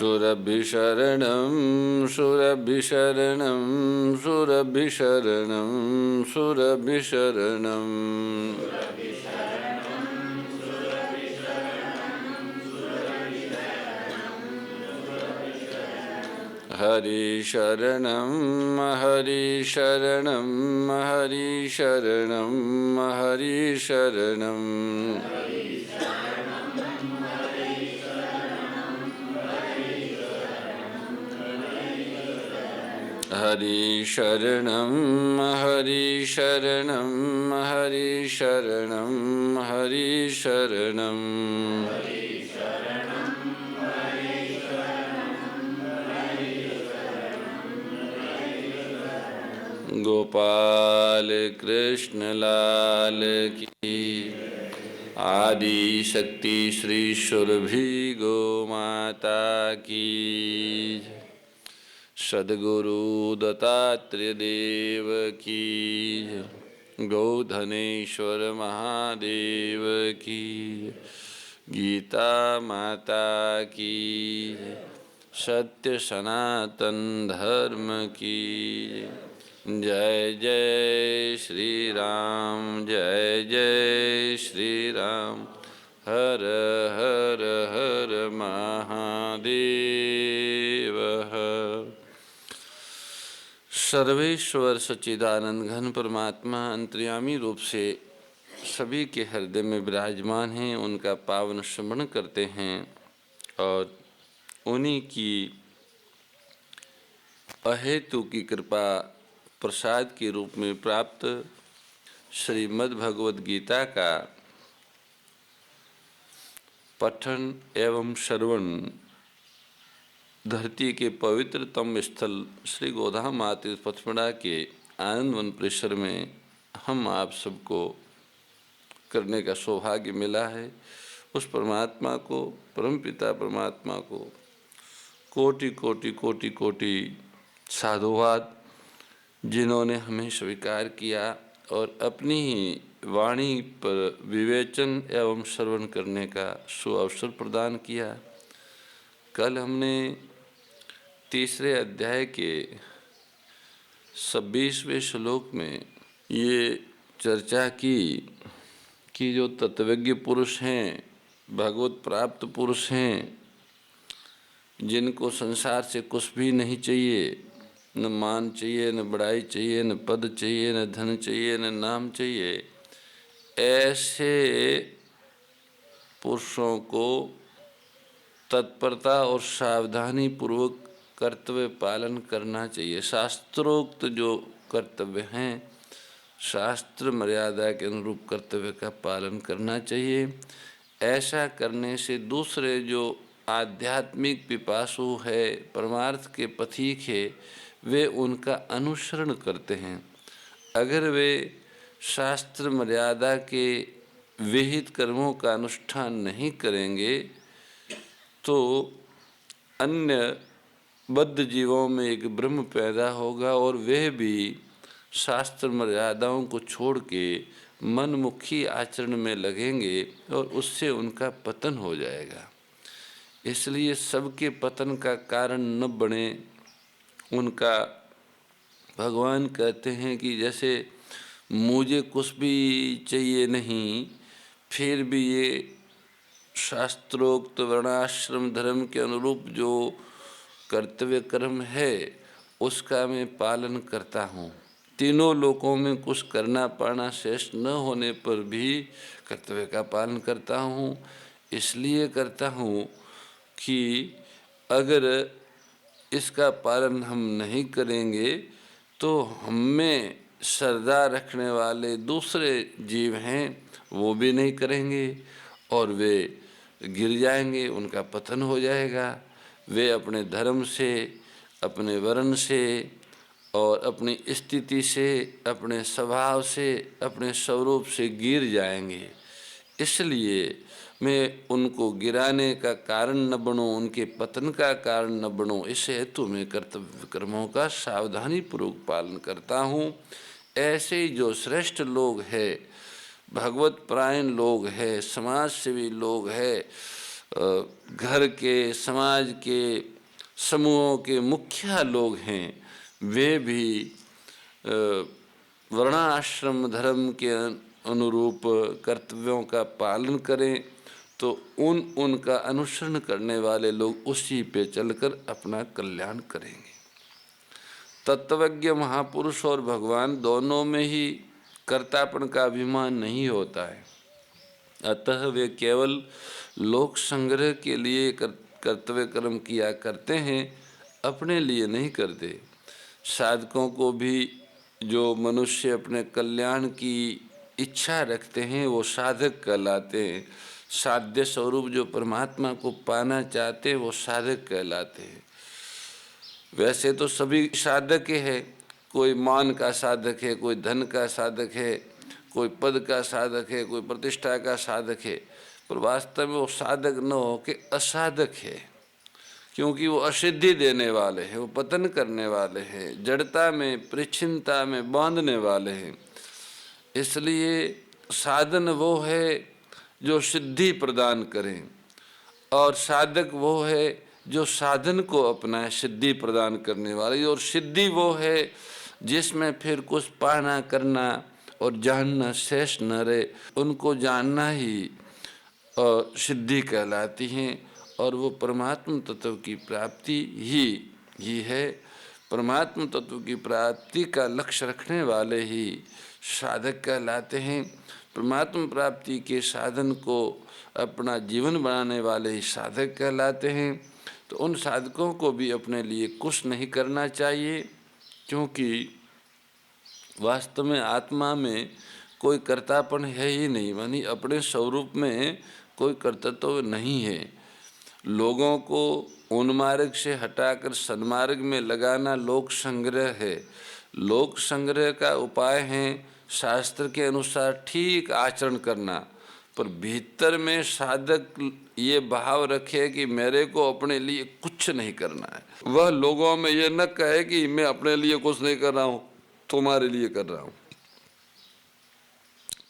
सुरभिशरणं सुरभिशरणं सुरभिशरणं सुरभिशरणं हरिशरणं हरिशरणं हरिशरणं हरिशरणं हरिशरणं हरिशरणं हरिशरणं हरिशरणं गोपाल कृष्ण लाल की आदि शक्ति श्री सुरभि गो माता की सद्गुरु दत्तात्रेय देव की गौधनेश्वर महादेव की गीता माता की सत्य सनातन धर्म की जय जय श्री राम जय जय श्री राम हर हर हर महादेव हर। सर्वेश्वर सच्चिदानंद घन परमात्मा अंतर्यामी रूप से सभी के हृदय में विराजमान हैं, उनका पावन स्मरण करते हैं और उन्हीं की अहेतु की कृपा प्रसाद के रूप में प्राप्त श्रीमद् भगवद गीता का पठन एवं श्रवण धरती के पवित्रतम स्थल श्री गोधाम तीर्थ पथमढ़ा के आनंदवन परिसर में हम आप सबको करने का सौभाग्य मिला है। उस परमात्मा को, परमपिता परमात्मा को कोटि कोटि कोटि कोटि साधुवाद, जिन्होंने हमें स्वीकार किया और अपनी ही वाणी पर विवेचन एवं श्रवण करने का सुअवसर प्रदान किया। कल हमने तीसरे अध्याय के 26वें श्लोक में ये चर्चा की कि जो तत्वज्ञ पुरुष हैं, भगवत प्राप्त पुरुष हैं, जिनको संसार से कुछ भी नहीं चाहिए, न मान चाहिए, न बड़ाई चाहिए, न पद चाहिए, न धन चाहिए, न नाम चाहिए, ऐसे पुरुषों को तत्परता और सावधानी पूर्वक कर्तव्य पालन करना चाहिए। शास्त्रोक्त जो कर्तव्य हैं, शास्त्र मर्यादा के अनुरूप कर्तव्य का पालन करना चाहिए। ऐसा करने से दूसरे जो आध्यात्मिक पिपासु है, परमार्थ के पथिक है, वे उनका अनुसरण करते हैं। अगर वे शास्त्र मर्यादा के विहित कर्मों का अनुष्ठान नहीं करेंगे तो अन्य बद्ध जीवों में एक भ्रम पैदा होगा और वे भी शास्त्र मर्यादाओं को छोड़ के मनमुखी आचरण में लगेंगे और उससे उनका पतन हो जाएगा। इसलिए सबके पतन का कारण न बने, उनका भगवान कहते हैं कि जैसे मुझे कुछ भी चाहिए नहीं, फिर भी ये शास्त्रोक्त वर्णाश्रम धर्म के अनुरूप जो कर्तव्य कर्म है उसका मैं पालन करता हूँ। तीनों लोकों में कुछ करना पाना शेष न होने पर भी कर्तव्य का पालन करता हूँ। इसलिए करता हूँ कि अगर इसका पालन हम नहीं करेंगे तो हम में श्रद्धा रखने वाले दूसरे जीव हैं, वो भी नहीं करेंगे और वे गिर जाएंगे, उनका पतन हो जाएगा। वे अपने धर्म से, अपने वर्ण से और अपनी स्थिति से, अपने स्वभाव से, अपने स्वरूप से गिर जाएंगे। इसलिए मैं उनको गिराने का कारण न बनूं, उनके पतन का कारण न बनूं, इस हेतु मैं कर्तव्य कर्मों का सावधानी पूर्वक पालन करता हूँ। ऐसे ही जो श्रेष्ठ लोग हैं, भगवत परायण लोग हैं, समाज सेवी लोग हैं, घर के, समाज के समूहों के मुखिया लोग हैं वे भी वर्णाश्रम धर्म के अनुरूप कर्तव्यों का पालन करें तो उनका अनुसरण करने वाले लोग उसी पे चलकर अपना कल्याण करेंगे। तत्वज्ञ महापुरुष और भगवान दोनों में ही कर्तापन का अभिमान नहीं होता है, अतः वे केवल लोक संग्रह के लिए कर्तव्य कर्म किया करते हैं, अपने लिए नहीं करते। साधकों को भी जो मनुष्य अपने कल्याण की इच्छा रखते हैं वो साधक कहलाते हैं। साध्य स्वरूप जो परमात्मा को पाना चाहते हैं वो साधक कहलाते हैं। वैसे तो सभी साधक है, कोई मान का साधक है, कोई धन का साधक है, कोई पद का साधक है, कोई प्रतिष्ठा का साधक है, पर वास्तव में वो साधक न हो के असाधक है, क्योंकि वो असिद्धि देने वाले हैं, वो पतन करने वाले हैं, जड़ता में परिच्छिन्नता में बांधने वाले हैं। इसलिए साधन वो है जो सिद्धि प्रदान करें और साधक वो है जो साधन को अपनाए, सिद्धि प्रदान करने वाले। और सिद्धि वो है जिसमें फिर कुछ पाना करना और जानना शेष न रहे, उनको जानना ही और सिद्धि कहलाती हैं। और वो परमात्म तत्व की प्राप्ति ही है। परमात्म तत्व की प्राप्ति का लक्ष्य रखने वाले ही साधक कहलाते हैं। परमात्म प्राप्ति के साधन को अपना जीवन बनाने वाले ही साधक कहलाते हैं। तो उन साधकों को भी अपने लिए कुछ नहीं करना चाहिए, क्योंकि वास्तव में आत्मा में कोई कर्तापन है ही नहीं, मानी अपने स्वरूप में कोई कर्तृत्व नहीं है। लोगों को उन्मार्ग से हटाकर सन्मार्ग में लगाना लोक संग्रह है। लोक संग्रह का उपाय है शास्त्र के अनुसार ठीक आचरण करना, पर भीतर में साधक ये भाव रखे कि मेरे को अपने लिए कुछ नहीं करना है। वह लोगों में ये न कहे कि मैं अपने लिए कुछ नहीं कर रहा हूँ, तुम्हारे लिए कर रहा हूँ।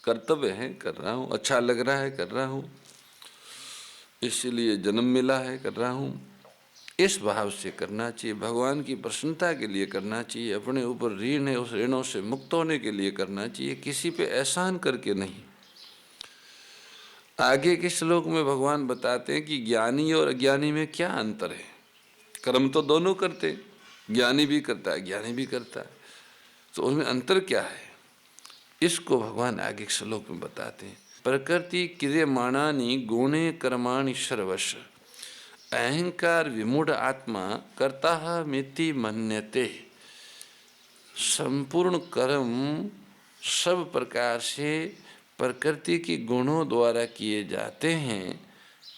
कर्तव्य है, कर रहा हूँ, अच्छा लग रहा है, कर रहा हूँ, इसीलिए जन्म मिला है, कर रहा हूँ। इस भाव से करना चाहिए, भगवान की प्रसन्नता के लिए करना चाहिए, अपने ऊपर ऋण है उस ऋणों से मुक्त होने के लिए करना चाहिए, किसी पे एहसान करके नहीं। आगे के श्लोक में भगवान बताते हैं कि ज्ञानी और अज्ञानी में क्या अंतर है। कर्म तो दोनों करते, ज्ञानी भी करता है, ज्ञानी भी करता है, तो उनमें अंतर क्या है, इसको भगवान आगे के श्लोक में बताते हैं। प्रकृति क्रियमाणानि गुणे कर्माणि सर्वश अहंकार विमूढ़ आत्मा कर्ता मिति मन्यते। संपूर्ण कर्म सब प्रकार से प्रकृति के गुणों द्वारा किए जाते हैं,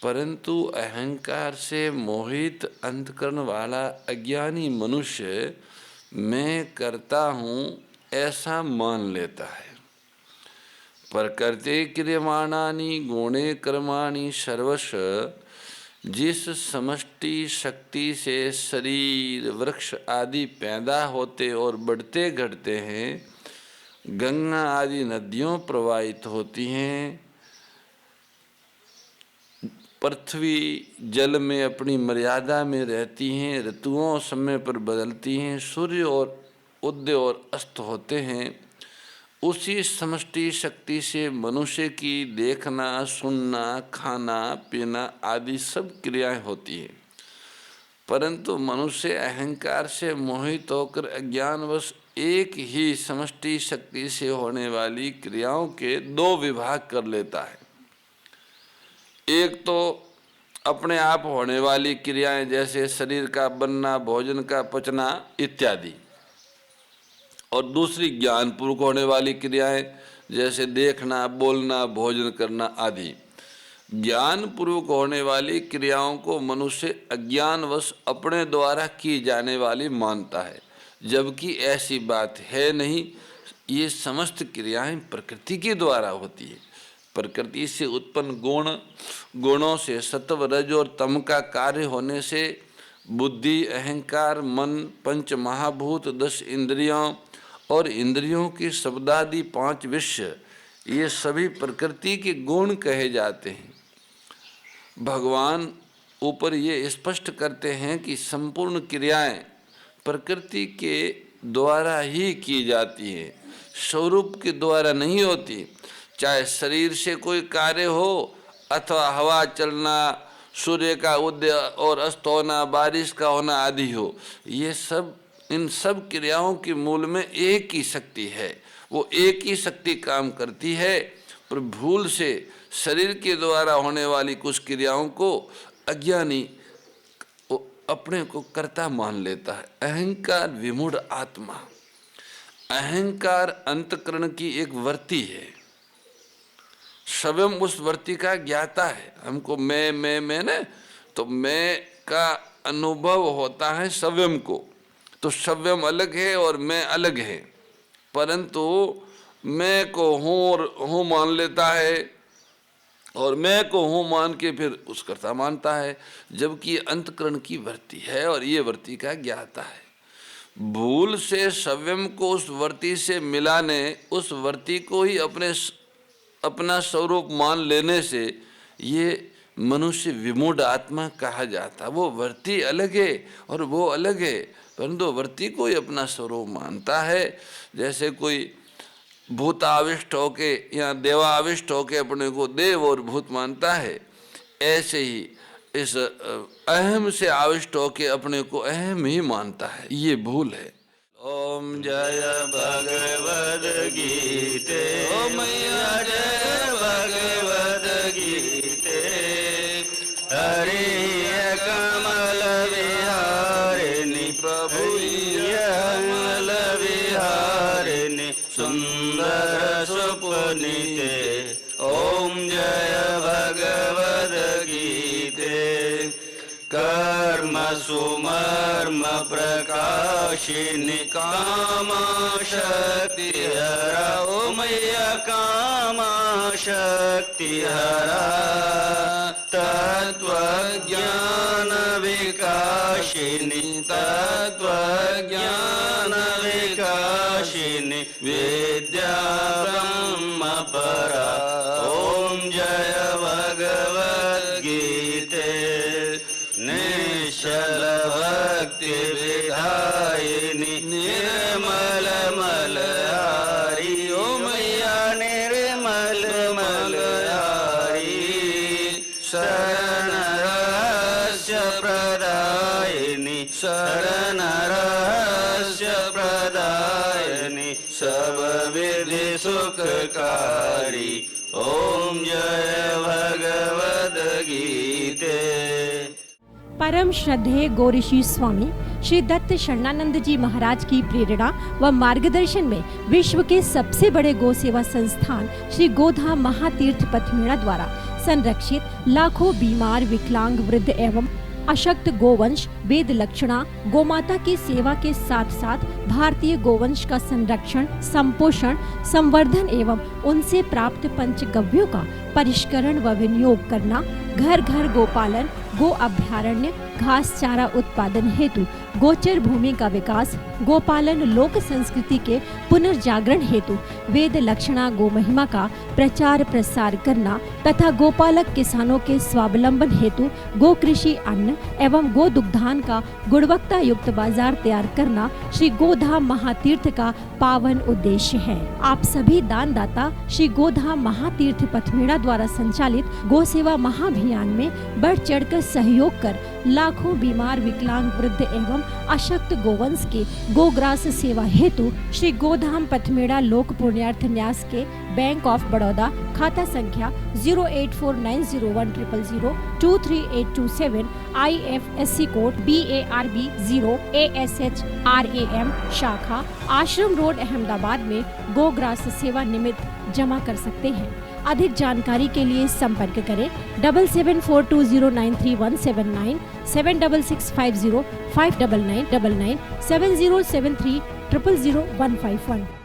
परंतु अहंकार से मोहित अंतकरण वाला अज्ञानी मनुष्य मैं करता हूँ ऐसा मान लेता है। प्रकृति क्रियमाणानि गुणे कर्माणि सर्वश, जिस समष्टि शक्ति से शरीर वृक्ष आदि पैदा होते और बढ़ते घटते हैं, गंगा आदि नदियों प्रवाहित होती हैं, पृथ्वी जल में अपनी मर्यादा में रहती हैं, ऋतुओं समय पर बदलती हैं, सूर्य और उदय और अस्त होते हैं, उसी समष्टि शक्ति से मनुष्य की देखना, सुनना, खाना, पीना आदि सब क्रियाएं होती हैं। परंतु मनुष्य अहंकार से मोहित होकर अज्ञानवश एक ही समष्टि शक्ति से होने वाली क्रियाओं के दो विभाग कर लेता है। एक तो अपने आप होने वाली क्रियाएं जैसे शरीर का बनना, भोजन का पचना इत्यादि, और दूसरी ज्ञानपूर्वक होने वाली क्रियाएं जैसे देखना, बोलना, भोजन करना आदि। ज्ञानपूर्वक होने वाली क्रियाओं को मनुष्य अज्ञानवश अपने द्वारा की जाने वाली मानता है, जबकि ऐसी बात है नहीं। ये समस्त क्रियाएं प्रकृति के द्वारा होती है। प्रकृति से उत्पन्न गुणों से सत्व, रज और तम का कार्य होने से बुद्धि, अहंकार, मन, पंच महाभूत, 10 इंद्रियों और इंद्रियों की शब्दादि 5 विषय, ये सभी प्रकृति के गुण कहे जाते हैं। भगवान ऊपर ये स्पष्ट करते हैं कि संपूर्ण क्रियाएं प्रकृति के द्वारा ही की जाती हैं, स्वरूप के द्वारा नहीं होती। चाहे शरीर से कोई कार्य हो अथवा हवा चलना, सूर्य का उदय और अस्त होना, बारिश का होना आदि हो, ये सब, इन सब क्रियाओं के मूल में एक ही शक्ति है। वो एक ही शक्ति काम करती है, पर भूल से शरीर के द्वारा होने वाली कुछ क्रियाओं को अज्ञानी अपने को कर्ता मान लेता है। अहंकार विमूढ़ आत्मा, अहंकार अंतःकरण की एक वृत्ति है, स्वयं उस वृत्ति का ज्ञाता है। हमको मैं ने, तो मैं का अनुभव होता है स्वयं को, तो स्वयं अलग है और मैं अलग है, परंतु मैं को हूँ मान लेता है और मैं को हूँ मान के फिर उस कर्ता मानता है, जबकि अंतःकरण की वृत्ति है और ये वृत्ति का ज्ञाता है। भूल से स्वयं को उस वृत्ति से मिलाने, उस वृत्ति को ही अपना स्वरूप मान लेने से ये मनुष्य विमूढ़ आत्मा कहा जाता। वो वृत्ति अलग है और वो अलग है, परंतु वृत्ति को ही अपना स्वरूप मानता है। जैसे कोई भूत आविष्ट होके या देवाविष्ट होके अपने को देव और भूत मानता है, ऐसे ही इस अहम से आविष्ट होके अपने को अहम ही मानता है। ये भूल है। ओम जय भगवद गीते, ओम जय भगवद गीते, हरि कमल विहारिणि प्रभु कमल विहारिणि सुंदर सुपुनीते। ओम जय भगवद गीते, कर्म सुमर्म प्रकाशिनी कामा शक्ति हरा। ओम कामा शक्ति हरा, तत्व ज्ञान विकाशिनी, तत्व ज्ञान विकाशिनी विद्या ब्रह्म परा। ओम जय भगवद गीते, निश्चल भक्ति विधायिनी निर्मल मलहारी। ओम निर्मल मलहारी, शरण रहस्य प्रदायिनी, शरण रहस्य प्रदायिनी, सब विधि सुखकारी। ओम जय भगवद गीते। परम श्रद्धेय गौरीशी स्वामी श्री दत्त शरणानंद जी महाराज की प्रेरणा व मार्गदर्शन में विश्व के सबसे बड़े गौ सेवा संस्थान श्री गोधाम महातीर्थ पथमेड़ा द्वारा संरक्षित लाखों बीमार, विकलांग, वृद्ध एवं अशक्त गोवंश वेद लक्षणा गोमाता की सेवा के साथ साथ भारतीय गोवंश का संरक्षण, संपोषण, संवर्धन एवं उनसे प्राप्त पंचगव्यों का परिष्करण व विनियोग करना, घर घर गोपालन, गो अभ्यारण्य, घास चारा उत्पादन हेतु गोचर भूमि का विकास, गोपालन लोक संस्कृति के पुनर्जागरण हेतु वेद लक्षणा गो महिमा का प्रचार प्रसार करना तथा गोपालक किसानों के स्वावलंबन हेतु गो कृषि अन्न एवं गो दुग्धान का गुणवत्ता युक्त बाजार तैयार करना श्री गोधाम महातीर्थ का पावन उद्देश्य है। आप सभी दानदाता श्री गोधाम महातीर्थ पथमेड़ा द्वारा संचालित गो सेवा महाअभियान में बढ़ चढ़कर सहयोग कर लाखों बीमार, विकलांग, वृद्ध एवं अशक्त गोवंश के गोग्रास सेवा हेतु श्री गोधाम पथमेड़ा लोक पुण्यार्थ न्यास के बैंक ऑफ बड़ौदा खाता संख्या 084901000232827 IFSC कोड BARB 0 ASHRAM शाखा आश्रम रोड अहमदाबाद में गोग्रास सेवा निमित्त जमा कर सकते हैं। अधिक जानकारी के लिए संपर्क करें 7742093179 7665059999 7073000151।